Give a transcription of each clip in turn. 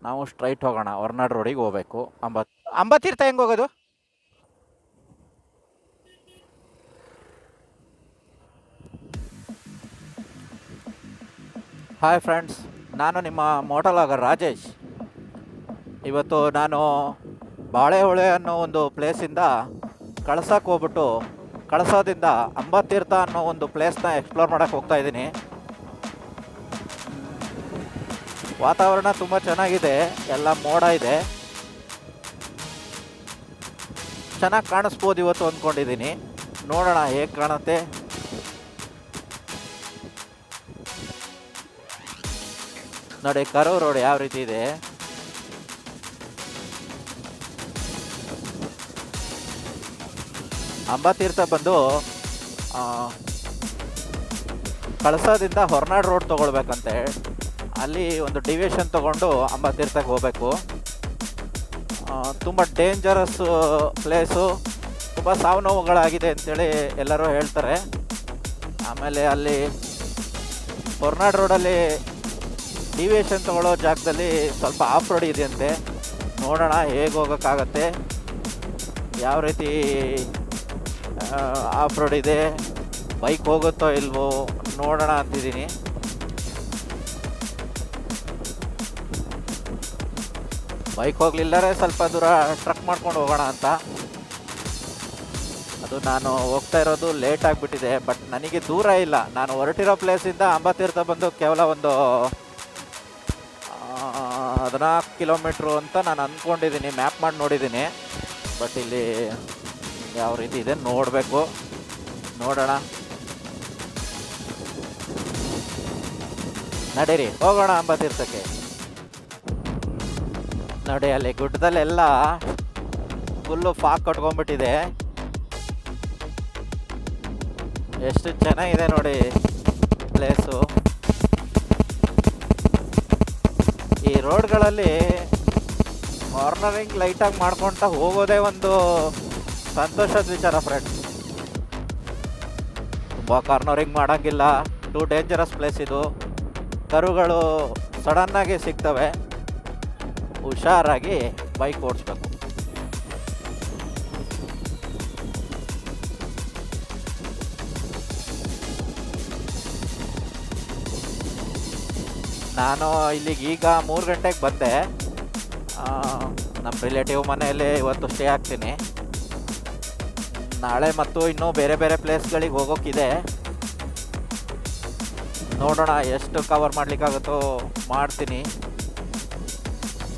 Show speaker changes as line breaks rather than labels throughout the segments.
ನಾವು ಸ್ಟ್ರೈಟ್ ಹೋಗೋಣ, ಹೊರನಾಡು ರೋಡಿಗೆ ಹೋಗ್ಬೇಕು. ಅಂಬತ್ತೀರ್ಥ ಹೆಂಗೆ ಹೋಗೋದು? ಹಾಯ್ ಫ್ರೆಂಡ್ಸ್, ನಾನು ನಿಮ್ಮ ಮೋಟೋಲಾಗರ್ ರಾಜೇಶ್. ಇವತ್ತು ನಾನು ಬಾಳೆಹೊಳೆ ಅನ್ನೋ ಒಂದು ಪ್ಲೇಸಿಂದ ಕಳಸಕ್ಕೆ ಹೋಗ್ಬಿಟ್ಟು ಕಳಸದಿಂದ ಅಂಬತ್ತೀರ್ಥ ಅನ್ನೋ ಒಂದು ಪ್ಲೇಸ್ನ ಎಕ್ಸ್ಪ್ಲೋರ್ ಮಾಡೋಕ್ಕೆ ಹೋಗ್ತಾ ಇದ್ದೀನಿ. ವಾತಾವರಣ ತುಂಬ ಚೆನ್ನಾಗಿದೆ, ಎಲ್ಲ ಮೋಡ ಇದೆ, ಚೆನ್ನಾಗಿ ಕಾಣಿಸ್ಬೋದು ಇವತ್ತು ಅಂದ್ಕೊಂಡಿದ್ದೀನಿ. ನೋಡೋಣ ಹೇಗೆ ಕಾಣುತ್ತೆ. ನೋಡಿ ಕರೂರು ರೋಡ್ ಯಾವ ರೀತಿ ಇದೆ. ಅಂಬತ್ತೀರ್ಥ ಬಂದು ಕಳಸದಿಂದ ಹೊರನಾಡು ರೋಡ್ ತೊಗೊಳ್ಬೇಕಂತೆ. ಅಲ್ಲಿ ಒಂದು ಡಿವಿಷನ್ ತೊಗೊಂಡು ಅಂಬತ್ತೀರ್ಥಕ್ಕೆ ಹೋಗಬೇಕು. ತುಂಬ ಡೇಂಜರಸ್ ಪ್ಲೇಸು, ತುಂಬ ಸಾವು ನೋವುಗಳಾಗಿದೆ ಅಂತೇಳಿ ಎಲ್ಲರೂ ಹೇಳ್ತಾರೆ. ಆಮೇಲೆ ಅಲ್ಲಿ ಹೊರನಾಡು ರೋಡಲ್ಲಿ ಡಿವಿಯೇಷನ್ ತೊಗೊಳ್ಳೋ ಜಾಗದಲ್ಲಿ ಸ್ವಲ್ಪ ಆಫ್ ರೋಡ್ ಇದೆಯಂತೆ. ನೋಡೋಣ ಹೇಗೆ ಹೋಗೋಕ್ಕಾಗತ್ತೆ, ಯಾವ ರೀತಿ ಆಫ್ ರೋಡ್ ಇದೆ, ಬೈಕ್ ಹೋಗುತ್ತೋ ಇಲ್ವೋ ನೋಡೋಣ ಅಂತಿದ್ದೀನಿ. ಬೈಕ್ ಹೋಗಲಿಲ್ಲರೆ ಸ್ವಲ್ಪ ದೂರ ಟ್ರಕ್ ಮಾಡ್ಕೊಂಡು ಹೋಗೋಣ ಅಂತ. ಅದು ನಾನು ಹೋಗ್ತಾ ಇರೋದು ಲೇಟ್ ಆಗಿಬಿಟ್ಟಿದೆ, ಬಟ್ ನನಗೆ ದೂರ ಇಲ್ಲ. ನಾನು ಹೊರಟಿರೋ ಪ್ಲೇಸಿಂದ ಅಂಬತ್ತೀರ್ಥ ಬಂದು ಕೇವಲ ಒಂದು 14 ಕಿಲೋಮೀಟ್ರು ಅಂತ ನಾನು ಅಂದ್ಕೊಂಡಿದ್ದೀನಿ, ಮ್ಯಾಪ್ ಮಾಡಿ ನೋಡಿದ್ದೀನಿ. ಬಟ್ ಇಲ್ಲಿ ಯಾವ ರೀತಿ ಇದೆ ನೋಡಬೇಕು, ನೋಡೋಣ. ನಡೀರಿ ಹೋಗೋಣ ಅಂಬತ್ತೀರ್ಥಕ್ಕೆ. ನೋಡಿ ಅಲ್ಲಿ ಗುಡ್ಡದಲ್ಲೆಲ್ಲ ಫುಲ್ಲು ಫಾಗ್ ಕಟ್ಕೊಂಡ್ಬಿಟ್ಟಿದೆ. ಎಷ್ಟು ಚೆನ್ನಾಗಿದೆ ನೋಡಿ ಪ್ಲೇಸು. ಈ ರೋಡ್ಗಳಲ್ಲಿ ಕಾರ್ನರಿಂಗ್ ಲೈಟಾಗಿ ಮಾಡ್ಕೊತ ಹೋಗೋದೇ ಒಂದು ಸಂತೋಷದ ವಿಚಾರ ಫ್ರೆಂಡ್ಸ್. ತುಂಬ ಕಾರ್ನರಿಂಗ್ ಮಾಡೋಂಗಿಲ್ಲ, ಟೂ ಡೇಂಜರಸ್ ಪ್ಲೇಸ್ ಇದು. ಕರುಗಳು ಸಡನ್ನಾಗಿ ಸಿಗ್ತವೆ, ಹುಷಾರಾಗಿ ಬೈಕ್ ಓಡಿಸ್ಬೇಕು. ನಾನು ಇಲ್ಲಿಗೆ ಈಗ 3 ಗಂಟೆಗೆ ಬಂದೆ. ನಮ್ಮ ರಿಲೇಟಿವ್ ಮನೆಯಲ್ಲಿ ಇವತ್ತು ಸ್ಟೇ ಆಗ್ತೀನಿ. ನಾಳೆ ಮತ್ತು ಇನ್ನೂ ಬೇರೆ ಬೇರೆ ಪ್ಲೇಸ್ಗಳಿಗೆ ಹೋಗೋಕ್ಕಿದೆ. ನೋಡೋಣ ಎಷ್ಟು ಕವರ್ ಮಾಡಲಿಕ್ಕಾಗುತ್ತೋ ಮಾಡ್ತೀನಿ.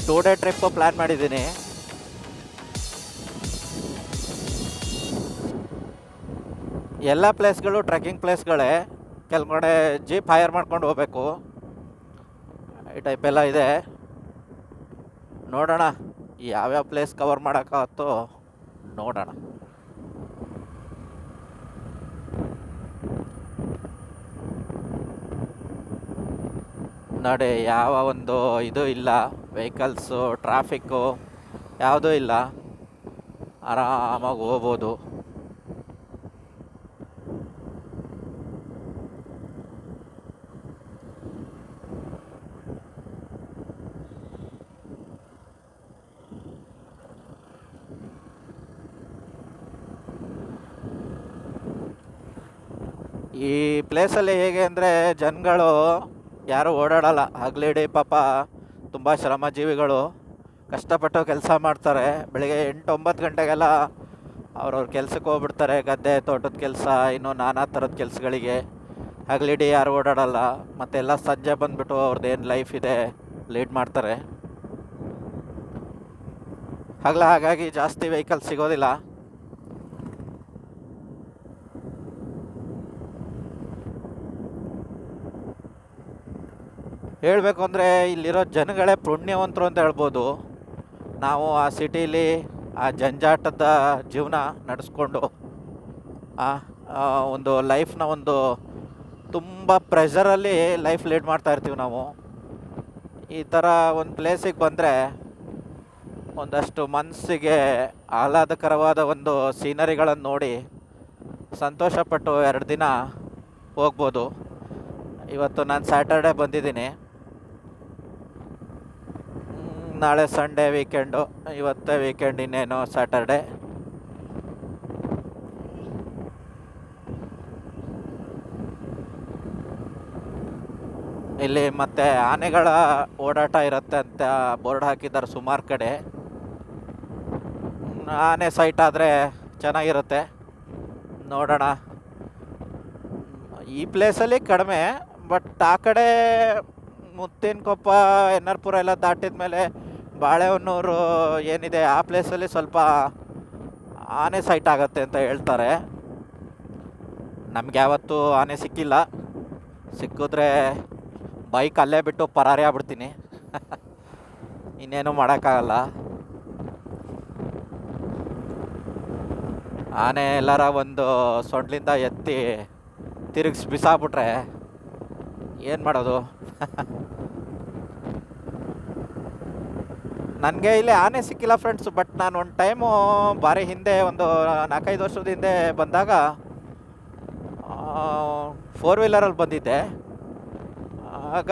2 ಡೇ ಟ್ರಿಪ್ ಪ್ಲ್ಯಾನ್ ಮಾಡಿದ್ದೀನಿ. ಎಲ್ಲ ಪ್ಲೇಸ್ಗಳು ಟ್ರೆಕ್ಕಿಂಗ್ ಪ್ಲೇಸ್ಗಳೇ. ಕೆಲವು ಕಡೆ ಜೀಪ್ ಹೈರ್ ಮಾಡ್ಕೊಂಡು ಹೋಗ್ಬೇಕು, ಈ ಟೈಪ್ ಎಲ್ಲ ಇದೆ. ನೋಡೋಣ ಯಾವ್ಯಾವ ಪ್ಲೇಸ್ ಕವರ್ ಮಾಡೋಕ್ಕಾಗತ್ತೋ ನೋಡೋಣ. ನೋಡಿ ಯಾವ ಒಂದು ಇದು ಇಲ್ಲ, ವೆಹಿಕಲ್ಸು ಟ್ರಾಫಿಕ್ಕು ಯಾವುದೂ ಇಲ್ಲ, ಆರಾಮಾಗಿ ಹೋಗ್ಬೋದು. ಈ ಪ್ಲೇಸಲ್ಲಿ ಹೇಗೆ ಅಂದರೆ ಜನಗಳು ಯಾರೂ ಓಡಾಡಲ್ಲ. ಹಗಲಿಡಿ ಪಾಪ ತುಂಬ ಶ್ರಮಜೀವಿಗಳು ಕಷ್ಟಪಟ್ಟು ಕೆಲಸ ಮಾಡ್ತಾರೆ. ಬೆಳಿಗ್ಗೆ 8-9 ಗಂಟೆಗೆಲ್ಲ ಅವ್ರವ್ರ ಕೆಲ್ಸಕ್ಕೆ ಹೋಗ್ಬಿಡ್ತಾರೆ, ಗದ್ದೆ ತೋಟದ ಕೆಲಸ, ಇನ್ನೂ ನಾನಾ ಥರದ ಕೆಲಸಗಳಿಗೆ. ಹಗಲಿಡಿ ಯಾರು ಓಡಾಡಲ್ಲ. ಮತ್ತೆಲ್ಲ ಸಂಜೆ ಬಂದುಬಿಟ್ಟು ಅವ್ರದ್ದೇನು ಲೈಫ್ ಇದೆ ಲೀಡ್ ಮಾಡ್ತಾರೆ. ಹಾಗಾಗಿ ಜಾಸ್ತಿ ವೆಹಿಕಲ್ ಸಿಗೋದಿಲ್ಲ. ಹೇಳಬೇಕು ಅಂದರೆ ಇಲ್ಲಿರೋ ಜನಗಳೇ ಪುಣ್ಯವಂತರು ಅಂತ ಹೇಳ್ಬೋದು. ನಾವು ಆ ಸಿಟೀಲಿ ಆ ಜಂಜಾಟದ ಜೀವನ ನಡೆಸ್ಕೊಂಡು ಒಂದು ಲೈಫ್ನ ಒಂದು ತುಂಬ ಪ್ರೆಷರಲ್ಲಿ ಲೈಫ್ ಲೀಡ್ ಮಾಡ್ತಾ ಇರ್ತೀವಿ ನಾವು. ಈ ಥರ ಒಂದು ಪ್ಲೇಸಿಗೆ ಬಂದರೆ ಒಂದಷ್ಟು ಮನಸ್ಸಿಗೆ ಆಹ್ಲಾದಕರವಾದ ಒಂದು ಸೀನರಿಗಳನ್ನು ನೋಡಿ ಸಂತೋಷಪಟ್ಟು 2 ದಿನ ಹೋಗ್ಬೋದು. ಇವತ್ತು ನಾನು ಸ್ಯಾಟರ್ಡೆ ಬಂದಿದ್ದೀನಿ. ನಾಳೆ ಸಂಡೇ ವೀಕೆಂಡು, ಇವತ್ತೇ ವೀಕೆಂಡ್, ಇನ್ನೇನು ಸ್ಯಾಟರ್ಡೆ. ಇಲ್ಲಿ ಮತ್ತೆ ಆನೆಗಳ ಓಡಾಟ ಇರುತ್ತೆ ಅಂತ ಬೋರ್ಡ್ ಹಾಕಿದ್ದಾರೆ ಸುಮಾರು ಕಡೆ. ಆನೆ ಸೈಟ್ ಆದರೆ ಚೆನ್ನಾಗಿರುತ್ತೆ, ನೋಡೋಣ. ಈ ಪ್ಲೇಸಲ್ಲಿ ಕಡಿಮೆ, ಬಟ್ ಆ ಕಡೆ ಮುತ್ತಿನಕೊಪ್ಪ, ಎನ್ ಆರ್ ಪುರ ಎಲ್ಲ ದಾಟಿದ ಮೇಲೆ ಬಾಳೆಹೊನ್ನೂರು ಏನಿದೆ ಆ ಪ್ಲೇಸಲ್ಲಿ ಸ್ವಲ್ಪ ಆನೆ ಸೈಟ್ ಆಗುತ್ತೆ ಅಂತ ಹೇಳ್ತಾರೆ. ನಮ್ಗೆ ಯಾವತ್ತೂ ಆನೆ ಸಿಕ್ಕಿಲ್ಲ. ಸಿಕ್ಕಿದ್ರೆ ಬೈಕ್ ಅಲ್ಲೇ ಬಿಟ್ಟು ಪರಾರಿ ಆಗ್ಬಿಡ್ತೀನಿ. ಇನ್ನೇನು ಮಾಡೋಕ್ಕಾಗಲ್ಲ. ಆನೆ ಎಲ್ಲರ ಒಂದು ಸೊಂಡ್ಲಿಂದ ಎತ್ತಿ ತಿರುಗಿಸಿ ಬಿಸಾಕ್ಬಿಟ್ರೆ ಏನು ಮಾಡೋದು? ನನಗೆ ಇಲ್ಲಿ ಆನೆ ಸಿಕ್ಕಿಲ್ಲ ಫ್ರೆಂಡ್ಸ್. ಬಟ್ ನಾನು ಒಂದು ಟೈಮು ಭಾರಿ ಹಿಂದೆ, ಒಂದು 4-5 ವರ್ಷದ ಹಿಂದೆ ಬಂದಾಗ 4 ವೀಲರಲ್ಲಿ ಬಂದಿದ್ದೆ. ಆಗ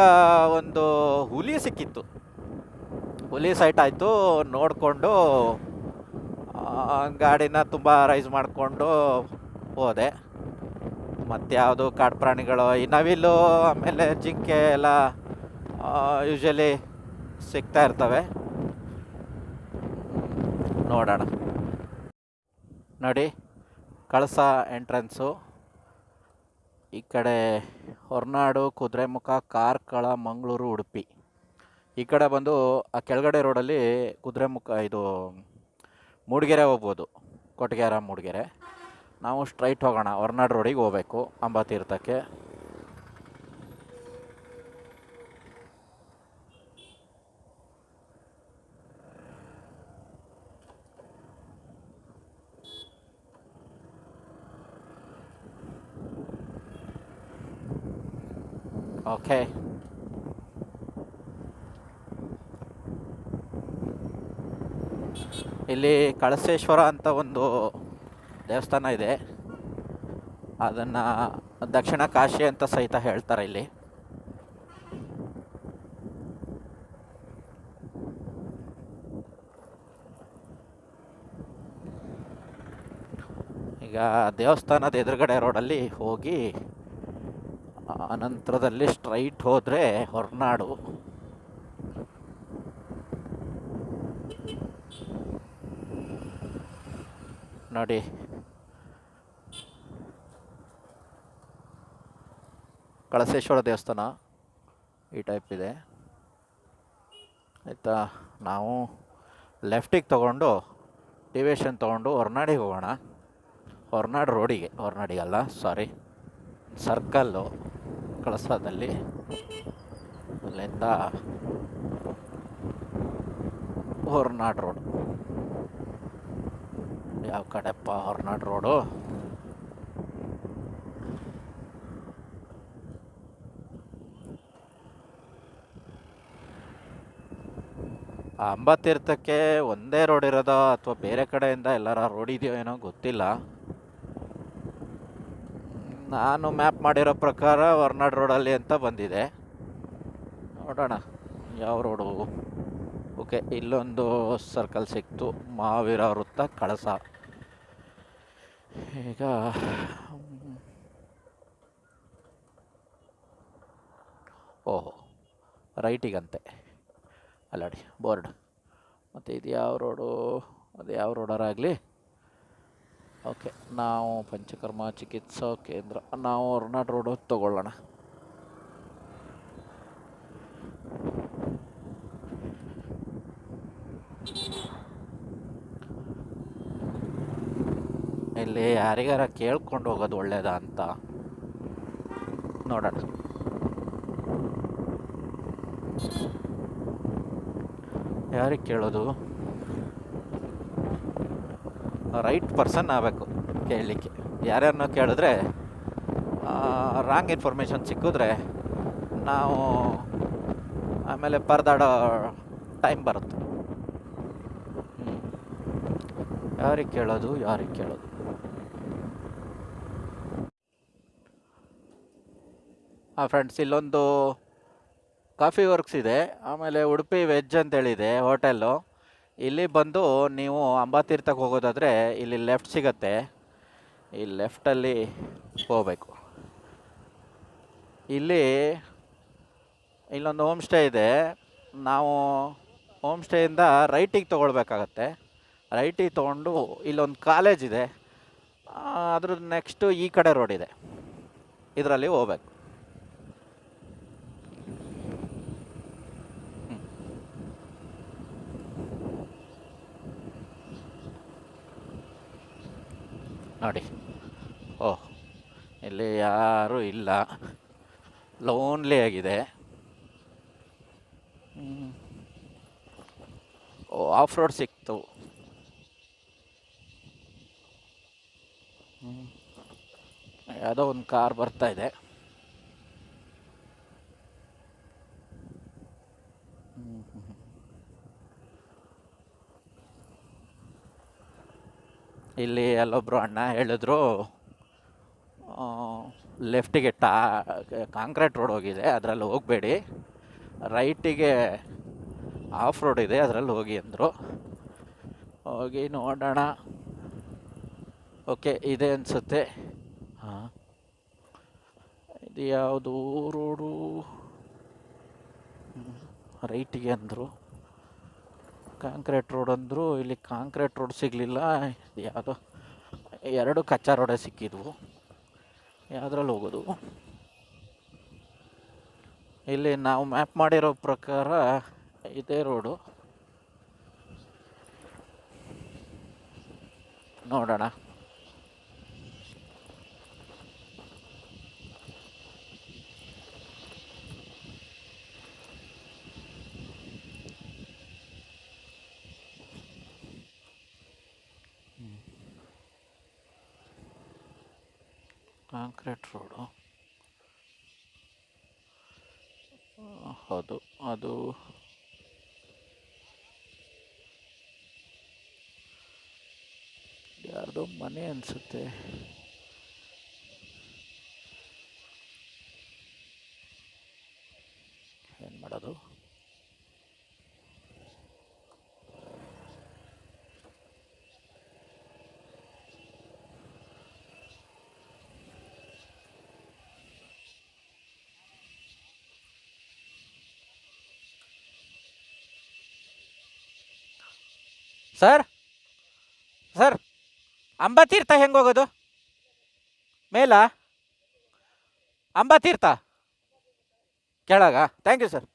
ಒಂದು ಹುಲಿ ಸಿಕ್ಕಿತ್ತು. ಹುಲಿ ಸೈಟ್ ಆಯಿತು. ನೋಡಿಕೊಂಡು ಗಾಡಿನ ತುಂಬ ರೈಸ್ ಮಾಡಿಕೊಂಡು ಹೋದೆ. ಮತ್ಯಾವುದು ಕಾಡು ಪ್ರಾಣಿಗಳು, ಈ ನವಿಲು ಆಮೇಲೆ ಜಿಂಕೆ ಎಲ್ಲ ಯೂಶ್ವಲಿ ಸಿಗ್ತಾ ಇರ್ತವೆ. ನೋಡೋಣ. ನೋಡಿ, ಕಳಸ ಎಂಟ್ರೆನ್ಸು. ಈ ಕಡೆ ಹೊರನಾಡು, ಕುದುರೆಮುಖ, ಕಾರ್ಕಳ, ಮಂಗಳೂರು, ಉಡುಪಿ. ಈ ಕಡೆ ಬಂದು ಆ ಕೆಳಗಡೆ ರೋಡಲ್ಲಿ ಕುದುರೆಮುಖ, ಇದು ಮೂಡಿಗೆರೆ ಹೋಗ್ಬೋದು, ಕೊಟಗೆರೆ ಮೂಡಿಗೆರೆ. ನಾವು ಸ್ಟ್ರೈಟ್ ಹೋಗೋಣ, ಹೊರನಾಡು ರೋಡಿಗೆ ಹೋಗ್ಬೇಕು ಅಂಬಾತೀರ್ಥಕ್ಕೆ. ಓಕೆ, ಇಲ್ಲಿ ಕಳಸೇಶ್ವರ ಅಂತ ಒಂದು ದೇವಸ್ಥಾನ ಇದೆ. ಅದನ್ನು ದಕ್ಷಿಣ ಕಾಶಿ ಅಂತ ಸಹಿತ ಹೇಳ್ತಾರೆ ಇಲ್ಲಿ. ಈಗ ದೇವಸ್ಥಾನದ ಎದುರುಗಡೆ ರೋಡಲ್ಲಿ ಹೋಗಿ ಅನಂತರದಲ್ಲಿ ಸ್ಟ್ರೈಟ್ ಹೋದರೆ ಹೊರನಾಡು. ನೋಡಿ, ಕಳಸೇಶ್ವರ ದೇವಸ್ಥಾನ ಈ ಟೈಪ್ ಇದೆ ಆಯಿತಾ. ನಾವು ಲೆಫ್ಟಿಗೆ ತೊಗೊಂಡು ಡಿವಿಷನ್ ತೊಗೊಂಡು ಹೊರನಾಡಿಗೆ ಹೋಗೋಣ. ಹೊರನಾಡು ರೋಡಿಗೆ, ಹೊರನಾಡಿಗಲ್ಲ ಸಾರಿ, ಸರ್ಕಲ್ಲು ಕಳಸದಲ್ಲಿ. ಅಲ್ಲಿಂದ ಹೊರನಾಡು ರೋಡು. ಯಾವ ಕಡೆಪ್ಪ ಹೊರನಾಡು ರೋಡು? ಆ ಅಂಬಾತೀರ್ಥಕ್ಕೆ ಒಂದೇ ರೋಡ್ ಇರೋದೋ ಅಥವಾ ಬೇರೆ ಕಡೆಯಿಂದ ಎಲ್ಲರ ರೋಡ್ ಇದೆಯೋ ಏನೋ ಗೊತ್ತಿಲ್ಲ. ನಾನು ಮ್ಯಾಪ್ ಮಾಡಿರೋ ಪ್ರಕಾರ ಹೊರನಾಡು ರೋಡಲ್ಲಿ ಅಂತ ಬಂದಿದೆ. ನೋಡೋಣ ಯಾವ ರೋಡು. ಓಕೆ, ಇಲ್ಲೊಂದು ಸರ್ಕಲ್ ಸಿಕ್ತು, ಮಹಾವೀರ ವೃತ್ತ, ಕಳಸ. ಈಗ ಓಹೋ, ರೈಟಿಗಂತೆ ಅಲ್ಲಾಡಿ ಬೋರ್ಡ್. ಮತ್ತು ಇದು ಯಾವ ರೋಡು? ಅದು ಯಾವ ರೋಡರಾಗಲಿ. ಓಕೆ, ನಾವು ಪಂಚಕರ್ಮ ಚಿಕಿತ್ಸಾ ಕೇಂದ್ರ, ನಾವು ಹೊರನಾಡು ರೋಡು ತಗೊಳ್ಳೋಣ. ಇಲ್ಲಿ ಯಾರಿಗಾರ ಕೇಳ್ಕೊಂಡು ಹೋಗೋದು ಒಳ್ಳೇದಾ ಅಂತ ನೋಡೋಣ. ಯಾರಿಗೆ ಕೇಳೋದು? ರೈಟ್ ಪರ್ಸನ್ ಆಗಬೇಕು ಕೇಳಲಿಕ್ಕೆ. ಯಾರ್ಯಾರನ್ನ ಕೇಳಿದ್ರೆ ರಾಂಗ್ ಇನ್ಫಾರ್ಮೇಷನ್ ಸಿಕ್ಕಿದ್ರೆ ನಾವು ಆಮೇಲೆ ಪರದಾಡೋ ಟೈಮ್ ಬರುತ್ತೆ. ಯಾರಿಗೆ ಕೇಳೋದು? ಫ್ರೆಂಡ್ಸ್, ಇಲ್ಲೊಂದು ಕಾಫಿ ವರ್ಕ್ಸ್ ಇದೆ. ಆಮೇಲೆ ಉಡುಪಿ ವೆಜ್ ಅಂತೇಳಿದೆ ಹೋಟೆಲ್ಲು. ಇಲ್ಲಿ ಬಂದು ನೀವು ಅಂಬಾತೀರ್ಥಕ್ಕೆ ಹೋಗೋದಾದರೆ ಇಲ್ಲಿ ಲೆಫ್ಟ್ ಸಿಗತ್ತೆ. ಈ ಲೆಫ್ಟಲ್ಲಿ ಹೋಗಬೇಕು. ಇಲ್ಲೊಂದು ಹೋಮ್ ಸ್ಟೇ ಇದೆ. ನಾವು ಹೋಮ್ ಸ್ಟೇಯಿಂದ ರೈಟಿಗೆ ತೊಗೊಳ್ಬೇಕಾಗತ್ತೆ. ರೈಟಿಗೆ ತೊಗೊಂಡು ಇಲ್ಲೊಂದು ಕಾಲೇಜ್ ಇದೆ, ಅದ್ರ ನೆಕ್ಸ್ಟು ಈ ಕಡೆ ರೋಡ್ ಇದೆ, ಇದರಲ್ಲಿ ಹೋಗ್ಬೇಕು. ನೋಡಿ, ಓಹ್, ಇಲ್ಲಿ ಯಾರೂ ಇಲ್ಲ, ಲೋನ್ಲಿ ಆಗಿದೆ. ಓ, ಆಫ್ ರೋಡ್ ಸಿಕ್ತು. ಯಾವುದೋ ಒಂದು ಕಾರ್ ಬರ್ತಾ ಇದೆ. ಇಲ್ಲಿ ಅಲ್ಲೊಬ್ಬರು ಅಣ್ಣ ಹೇಳಿದ್ರು, ಲೆಫ್ಟಿಗೆ ಕಾಂಕ್ರೀಟ್ ರೋಡ್ ಹೋಗಿದೆ, ಅದರಲ್ಲಿ ಹೋಗಬೇಡಿ, ರೈಟಿಗೆ ಆಫ್ ರೋಡ್ ಇದೆ, ಅದರಲ್ಲಿ ಹೋಗಿ ಅಂದರು. ಹೋಗಿ ನೋಡೋಣ. ಓಕೆ, ಇದೆ ಅನಿಸುತ್ತೆ. ಹಾಂ, ಇದು ಯಾವುದು ರೋಡು? ರೈಟಿಗೆ ಅಂದರು, ಕಾಂಕ್ರೀಟ್ ರೋಡ್ ಅಂದರು. ಇಲ್ಲಿ ಕಾಂಕ್ರೀಟ್ ರೋಡ್ ಸಿಗಲಿಲ್ಲ, ಯಾವುದೋ ಎರಡು ಕಚ್ಚಾ ರೋಡೇ ಸಿಕ್ಕಿದ್ವು. ಯಾವುದ್ರಲ್ಲಿ ಹೋಗೋದು? ಇಲ್ಲಿ ನಾವು ಮ್ಯಾಪ್ ಮಾಡಿರೋ ಪ್ರಕಾರ ಇದೇ ರೋಡು. ನೋಡೋಣ. ಕಾಂಕ್ರೀಟ್ ರೋಡು ಹೌದು, ಅದು ಯಾರ್ದೋ ಮನೆ ಅನಿಸುತ್ತೆ. ಏನು ಮಾಡೋದು? ಸರ್ ಸರ್, ಅಂಬಾತೀರ್ಥ ಹೆಂಗೆ ಹೋಗೋದು? ಮೇಲ ಅಂಬಾತೀರ್ಥ ಕೆಳಗ? Thank you sir.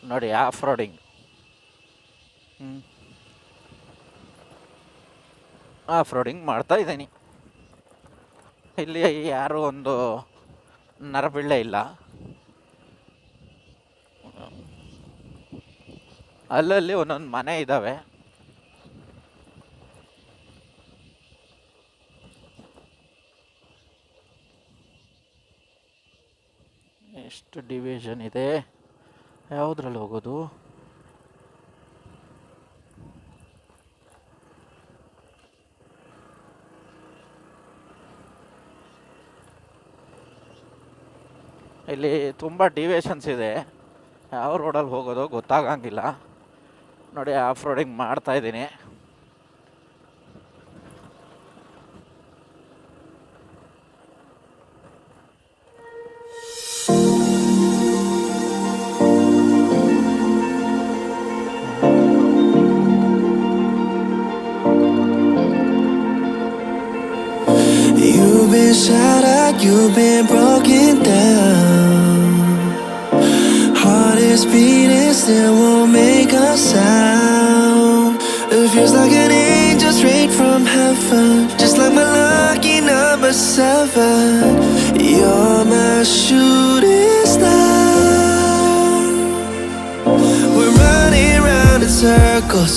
ನೋಡಿ, ಆಫ್ ರೋಡಿಂಗ್. ಆಫ್ ರೋಡಿಂಗ್ ಮಾಡ್ತಾ ಇದ್ದೀನಿ. ಇಲ್ಲಿ ಯಾರು ಒಂದು ನರಪಿಳ್ಳೆ ಇಲ್ಲ. ಅಲ್ಲಲ್ಲಿ ಒಂದೊಂದು ಮನೆ ಇದ್ದಾವೆ. ಎಷ್ಟು ಡಿವಿಷನ್ ಇದೆ? ಯಾವುದ್ರಲ್ಲಿ ಹೋಗೋದು? ಇಲ್ಲಿ ತುಂಬ ಡಿವಿಷನ್ಸ್ ಇದೆ, ಯಾವ ರೋಡಲ್ಲಿ ಹೋಗೋದು ಗೊತ್ತಾಗಂಗಿಲ್ಲ. ನೋಡಿ, ಆಫ್ ರೋಡಿಂಗ್ ಮಾಡ್ತಾ ಇದ್ದೀನಿ.
You've been broken down. Heart is beating, still won't make a sound. It feels like an angel straight from heaven, just like my lucky number 7. You're my shooting star. We're running round in circles.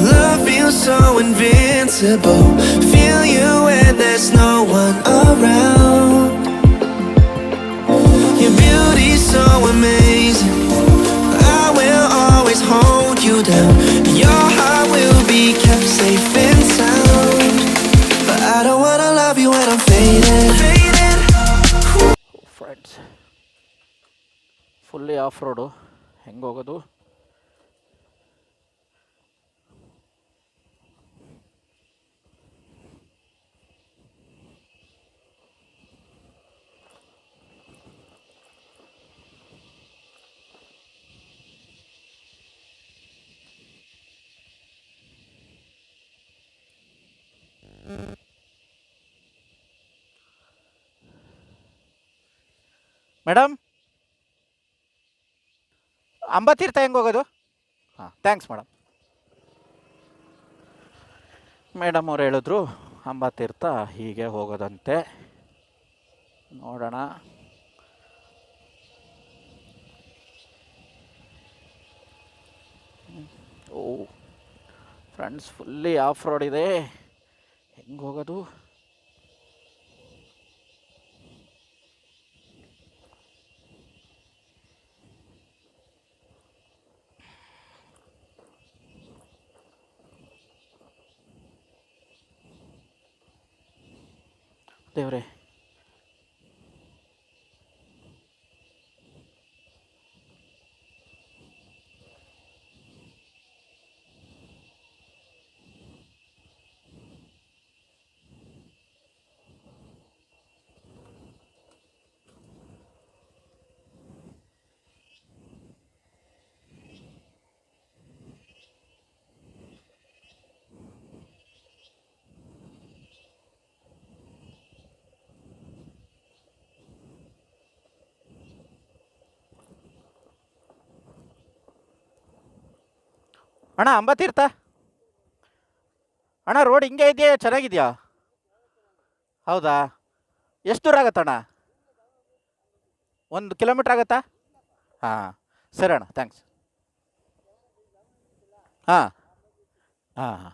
Love feels so invincible. Feel you when there's no one around. Your beauty's so amazing. I will always hold you down. Your heart will be kept safe and sound. But I don't wanna love you when I'm faded.
Friends, fully of road. ಹೆಂಗೆ ಹೋಗೋದು? Madam, ಅಂಬತ್ತೀರ್ಥ ಹೆಂಗೆ ಹೋಗೋದು? ಹಾಂ, thanks madam. Madam ಅವ್ರು ಹೇಳಿದ್ರು ಅಂಬತ್ತೀರ್ಥ ಹೀಗೆ ಹೋಗೋದಂತೆ. ನೋಡೋಣ. ಓ friends, fully of road ಇದೆ. ಹೆಂಗೆ ಹೋಗೋದು? ದೇವ್ರೆ, ಅಣ್ಣ ಅಂಬತ್ತೀರ್ಥ ಅಣ್ಣ, ರೋಡ್ ಹಿಂಗೆ ಇದೆಯಾ? ಚೆನ್ನಾಗಿದೆಯಾ? ಹೌದಾ? ಎಷ್ಟು ದೂರ ಆಗತ್ತಣ್ಣ? 1 ಕಿಲೋಮೀಟ್ರ್ ಆಗತ್ತಾ? ಹಾಂ, ಸರಿ ಅಣ್ಣ, ಥ್ಯಾಂಕ್ಸ್. ಹಾಂ ಹಾಂ ಹಾಂ.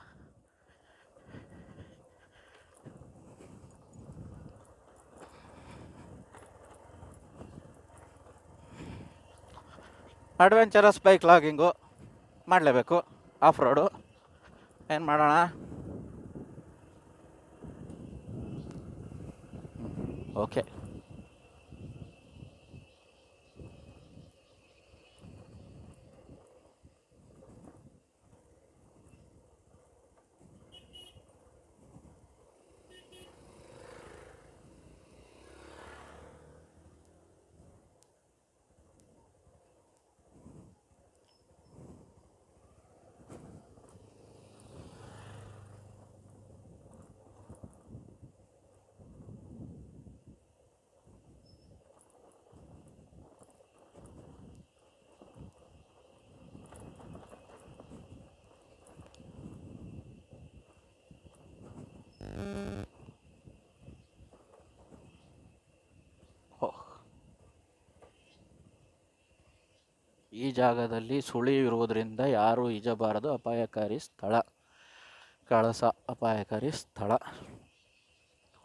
ಅಡ್ವೆಂಚರಸ್ ಬೈಕ್ ಲಾಗಿಂಗು ಮಾಡಲೇಬೇಕು. ಆಫ್ ರೋಡು ಏನು ಮಾಡೋಣ? ಓಕೆ. ಈ ಜಾಗದಲ್ಲಿ ಸುಳಿ ಇರುವುದರಿಂದ ಯಾರೂ ಈಜಬಾರದು. ಅಪಾಯಕಾರಿ ಸ್ಥಳ. ಕಳಸ ಅಪಾಯಕಾರಿ ಸ್ಥಳ.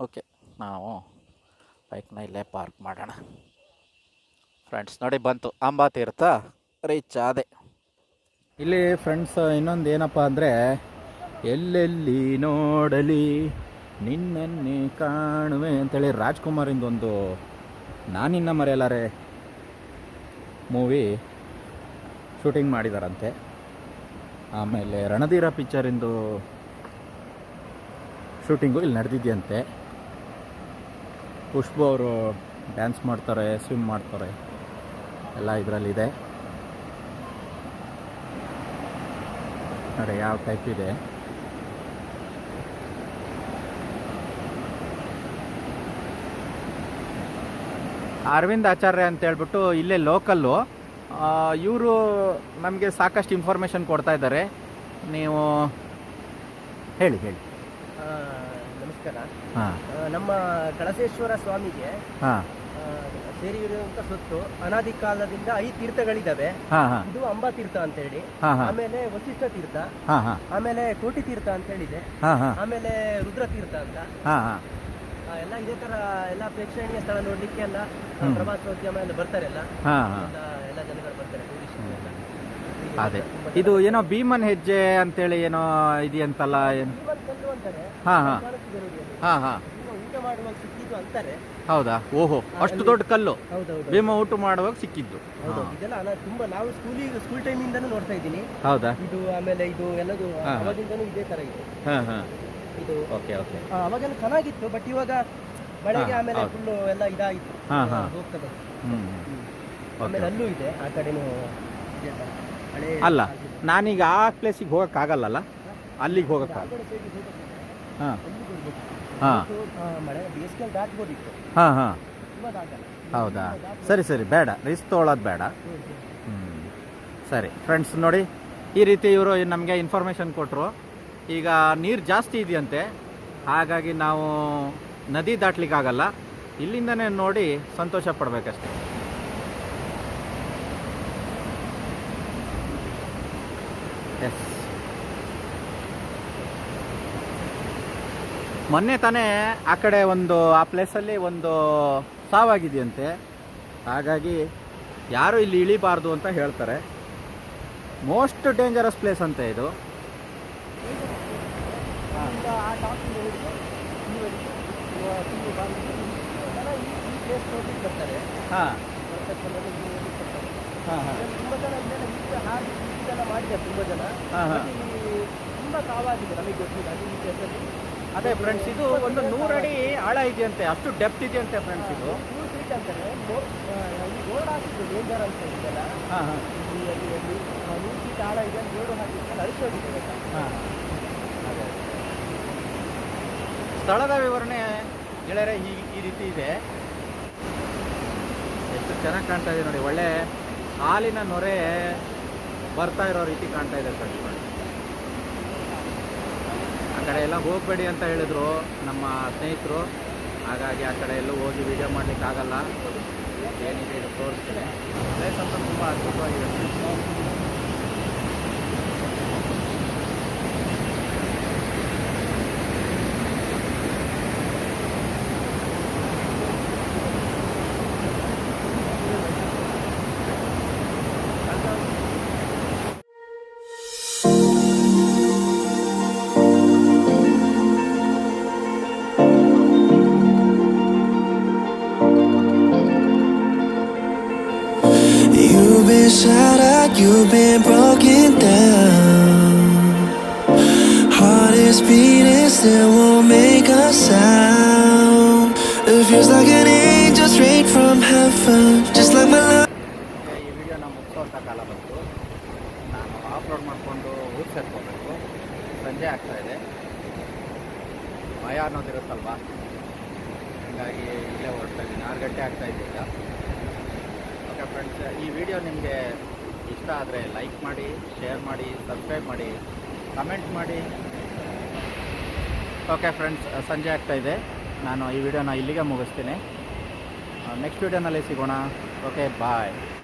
ಓಕೆ, ನಾವು ಬೈಕ್ನ ಇಲ್ಲೇ ಪಾರ್ಕ್ ಮಾಡೋಣ. ಫ್ರೆಂಡ್ಸ್ ನೋಡಿ, ಬಂತು ಅಂಬಾತೀರ್ಥ, ರೀಚ್ ಆದೆ. ಇಲ್ಲಿ ಫ್ರೆಂಡ್ಸ್ ಇನ್ನೊಂದು ಏನಪ್ಪ ಅಂದರೆ, ಎಲ್ಲೆಲ್ಲಿ ನೋಡಲಿ ನಿನ್ನನ್ನೇ ಕಾಣುವೆ ಅಂತೇಳಿ ರಾಜ್ಕುಮಾರಿಂದೊಂದು ನಾನಿನ್ನ ಮರೆಯಲಾರೆ ಮೂವಿ ಶೂಟಿಂಗ್ ಮಾಡಿದಾರಂತೆ. ಆಮೇಲೆ ರಣಧೀರ ಪಿಕ್ಚರಿಂದು ಶೂಟಿಂಗು ಇಲ್ಲಿ ನಡೆದಿದೆಯಂತೆ. ಖುಷ್ಬು ಅವರು ಡ್ಯಾನ್ಸ್ ಮಾಡ್ತಾರೆ, ಸ್ವಿಮ್ ಮಾಡ್ತಾರೆ, ಎಲ್ಲ ಇದರಲ್ಲಿದೆ ನೋಡಿ ಯಾವ ಟೈಪ್ ಇದೆ.
ಅರವಿಂದ್ ಆಚಾರ್ಯ ಅಂತ ಹೇಳ್ಬಿಟ್ಟು ಇಲ್ಲೇ ಲೋಕಲ್ಲು. ಇವರು ನಮಗೆ ಸಾಕಷ್ಟು ಇನ್ಫಾರ್ಮೇಷನ್ ಕೊಡ್ತಾ ಇದ್ದಾರೆ. ನೀವು ಹೇಳಿ.
ನಮಸ್ಕಾರ.
ಹಾಂ
ನಮ್ಮ ಕಳಸೇಶ್ವರ ಸ್ವಾಮಿಗೆ
ಹಾಂ
ಸೇರಿರುವಂತ ಸ್ವತ್ತು ಅನಾದಿ ಕಾಲದಿಂದ 5 ತೀರ್ಥಗಳಿದಾವೆ.
ಹಾಂ ಹಾಂ
ಇದು ಅಂಬಾ ತೀರ್ಥ ಅಂತ ಹೇಳಿ,
ಹಾಂ ಹಾಂ
ಆಮೇಲೆ ವಶಿಷ್ಠ ತೀರ್ಥ,
ಹಾಂ ಹಾಂ
ಆಮೇಲೆ ಕೋಟಿ ತೀರ್ಥ ಅಂತ ಹೇಳಿದೆ,
ಹಾಂ ಹಾಂ
ಆಮೇಲೆ ರುದ್ರ ತೀರ್ಥ ಅಂತ.
ಹಾಂ ಹಾಂ
ಎಲ್ಲ ಇದೇ ತರ ಎಲ್ಲ ಪ್ರೇಕ್ಷಣೀಯ ಸ್ಥಳ ನೋಡ್ಲಿಕ್ಕೆ ಎಲ್ಲ ಪ್ರವಾಸೋದ್ಯಮ ಎಲ್ಲ ಬರ್ತಾರೆ.
ಹಾಂ ಹಾಂ
ಎಲ್ಲ ಜನಗಳು ಬರ್ತಾರೆ, ಟೂರಿಸ್ಟ್ ಎಲ್ಲ.
ಅದೇ ಇದು ಏನೋ ಭೀಮನ್ ಹೆಜ್ಜೆ ಅಂತೇಳಿ ಏನೋ ಇದೆಯಂತಲ್ಲ ಏನು?
ಕಲ್ಲು ಅಂತಾರೆ.
ಹಾಂ ಹಾಂ
ಕಾಣಿಸ್ತಿದೆ ನೋಡಿ ಅಲ್ಲಿ.
ಹಾಂ ಹಾಂ
ಊಟ ಮಾಡುವಾಗ ಸಿಕ್ಕಿದ್ದು ಅಂತಾರೆ.
ಹೌದಾ? ಓಹೋ, ಅಷ್ಟು ದೊಡ್ಡ ಕಲ್ಲು
ಹೌದೌದು.
ಭೀಮ ಊಟ ಮಾಡುವಾಗ ಸಿಕ್ಕಿದ್ದು.
ಹೌದು, ಇದೆಲ್ಲ ತುಂಬಾ ನಾವು ಸ್ಕೂಲ್ ಟೈಮಿಂದನೂ ನೋಡ್ತಾ ಇದ್ದೀನಿ
ಹೌದಾ?
ಇದು. ಆಮೇಲೆ ಇದು ಎಲ್ಲದು
ಹಾ.
ಅವಾಗಿಂದನೂ ಇದೇ ತರ ಇದೆ
ಹಾಂ ಹಾಂ
ಇದು.
Okay okay.
ಅವಾಗೆಲ್ಲ ಚೆನ್ನಾಗಿತ್ತು, ಬಟ್ ಇವಾಗ ಮಳೆಗೆ
ಹಾ,
ಆಮೇಲೆ
ಹೌದು.
ಫುಲ್ಲು ಎಲ್ಲ ಇದಾಯಿತು.
ಹಾ, ಹಾ.
ಹೋಗ್ತಾ ಬಂತು.
ಹ್ಞೂ
ಆಮೇಲೆ
ಓಕೆ.
ಅಲ್ಲೂ ಇದೆ, ಆ ಕಡೆನೂ ಇದೆ ತರ. ಹಳೆ
ಅಲ್ಲ,
ಆಗಿದೆ.
ನಾನೀಗ ಆ ಪ್ಲೇಸಿಗೆ ಹೋಗೋಕ್ಕಾಗಲ್ಲಲ್ಲ, ಅಲ್ಲಿಗೆ
ಆ
ಹೋಗೋಕ್ಕಾಗ.
ಕಡೆ side ಗೆ ಹೋಗ್ಬೇಕು.
ಹಾಂ
ಅಲ್ಲಿ ಬರ್ಬೇಕು.
ಹಾಂ
ಇವತ್ತು, ಮಳೆ ಬೇಸಿಗೆಯಲ್ಲಿ ದಾಟ್ಬೋದಿತ್ತು,
ಹಾಂ ಹಾಂ
ಇವಾಗ ಆಗಲ್ಲ.
ಹೌದಾ? ಸರಿ ಸರಿ, ಬೇಡ ರಿಸ್ಕ್ ತೊಗೊಳೋದು ಬೇಡ. ಸರಿ ಫ್ರೆಂಡ್ಸ್, ನೋಡಿ ಈ ರೀತಿ ಇವರು ನಮಗೆ ಇನ್ಫಾರ್ಮೇಷನ್ ಕೊಟ್ಟರು. ಈಗ ನೀರು ಜಾಸ್ತಿ ಇದೆಯಂತೆ, ಹಾಗಾಗಿ ನಾವು ನದಿ ದಾಟ್ಲಿಕ್ಕಾಗಲ್ಲ, ಇಲ್ಲಿಂದನೇ ನೋಡಿ ಸಂತೋಷ ಪಡಬೇಕಷ್ಟೆ. ಎಸ್, ಮೊನ್ನೆ ತಾನೇ ಆ ಕಡೆ ಆ ಪ್ಲೇಸಲ್ಲಿ ಒಂದು ಸಾವಾಗಿದೆಯಂತೆ, ಹಾಗಾಗಿ ಯಾರು ಇಲ್ಲಿ ಇಳಿಬಾರ್ದು ಅಂತ ಹೇಳ್ತಾರೆ. ಮೋಸ್ಟ್ ಡೇಂಜರಸ್ ಪ್ಲೇಸ್ ಅಂತೆ ಇದು.
ಈಗ ಆ ಟಾಪಿಂಗ್ ಹೇಳಿದ್ರು ಈ ಪ್ಲೇಸ್ ನೋಡ್ಲಿಕ್ಕೆ ಬರ್ತಾರೆ.
ಹಾಂ
ಬರ್ತಕ್ಕಂಥದ್ದು ಇಲ್ಲಿ ನೋಡ್ಲಿಕ್ಕೆ ಬರ್ತಾರೆ.
ಹಾಂ ಹಾಂ
ತುಂಬ ಜನ ಇಲ್ಲೆಲ್ಲ ಈಗ ಹಾಗೆ ಇದೆಲ್ಲ ಮಾಡಿದ್ದಾರೆ, ತುಂಬ ಜನ.
ಹಾಂ ಹಾಂ
but ಇಲ್ಲಿ ತುಂಬ ಕಾವಾಗಿದೆ, ನಮಗೆ ಗೊತ್ತಿಲ್ಲ ಅದು ಈ ಪ್ಲೇಸಲ್ಲಿ.
ಅದೇ ಫ್ರೆಂಡ್ಸ್, ಇದು ಒಂದು 100 ಅಡಿ ಆಳ ಇದೆಯಂತೆ, ಅಷ್ಟು ಡೆಪ್ತ್ ಇದೆಯಂತೆ ಫ್ರೆಂಡ್ಸ್ ಇದು.
2 ಫೀಟ್ ಅಂತಾರೆ. ಈ ಬೋರ್ಡ್ ಹಾಕಿದ್ರು ಡೇಂಜರ್ ಅಂತ ಇದೆಲ್ಲ.
ಹಾಂ ಹಾಂ
100 ಫೀಟ್ ಆಳ ಇದೆ ಅಂತ ಬೋರ್ಡ್ ಹಾಕಿದ್ರೆ ಅಳಿಸಿ ಹೋಗಿದೆ.
ಹಾಂ ಅದೇ ಸ್ಥಳದ ವಿವರಣೆ ಗೆಳೆಯರೆ ಈ ರೀತಿ ಇದೆ. ಎಷ್ಟು ಚೆನ್ನಾಗಿ ಕಾಣ್ತಾ ಇದೆ ನೋಡಿ, ಒಳ್ಳೆ ಹಾಲಿನ ನೊರೆ ಬರ್ತಾ ಇರೋ ರೀತಿ ಕಾಣ್ತಾ ಇದೆ ಫ್ರೆಂಡ್ಸ್ ನೋಡಿ. ಆ ಕಡೆ ಎಲ್ಲ ಹೋಗಬೇಡಿ ಅಂತ ಹೇಳಿದ್ರು ನಮ್ಮ ಸ್ನೇಹಿತರು, ಹಾಗಾಗಿ ಆ ಕಡೆ ಎಲ್ಲೂ ಹೋಗಿ ವಿಡಿಯೋ ಮಾಡ್ಲಿಕ್ಕೆ ಆಗಲ್ಲ. ಏನಿದೆ ಇದು ತೋರಿಸ್ತೀನಿ. ಪ್ಲೇಸ್ ಅಂತ ತುಂಬ ಅದ್ಭುತವಾಗಿದೆ.
You've been shattered, you've been broken down. Heart is beating, still won't make a sound. It feels like an angel straight from heaven, just like my love.
ಈ ವಿಡಿಯೋನ ಮುಗಿಸೋಂಥ ಕಾಲ ಬಂತು. ನಾನು ಆಫ್ರೋಡ್ ಮಾಡಿಕೊಂಡು ಊರು ಸೇರ್ಕೋಬೇಕು. ಸಂಜೆ ಆಗ್ತಾಯಿದೆ, ಭಯ ಅನ್ನೋದಿರುತ್ತಲ್ವ, ಹಾಗಾಗಿ ಇಲ್ಲೇ ಹೊರಡ್ತಾ ಇದ್ದೀನಿ. 6 ಗಂಟೆ ಆಗ್ತಾಯಿದೆ ಈಗ. ಓಕೆ ಫ್ರೆಂಡ್ಸ್, ಈ ವಿಡಿಯೋ ನಿಮಗೆ ಇಷ್ಟ ಆದರೆ ಲೈಕ್ ಮಾಡಿ, ಶೇರ್ ಮಾಡಿ, ಸಬ್ಸ್ಕ್ರೈಬ್ ಮಾಡಿ, ಕಮೆಂಟ್ ಮಾಡಿ. ಓಕೆ ಫ್ರೆಂಡ್ಸ್, ಸಂಜೆ ಆಗ್ತಾಯಿದೆ, ನಾನು ಈ ವಿಡಿಯೋನ ಇಲ್ಲಿಗೆ ಮುಗಿಸ್ತೀನಿ. ನೆಕ್ಸ್ಟ್ ವಿಡಿಯೋನಲ್ಲಿ ಸಿಗೋಣ. ಓಕೆ, ಬಾಯ್.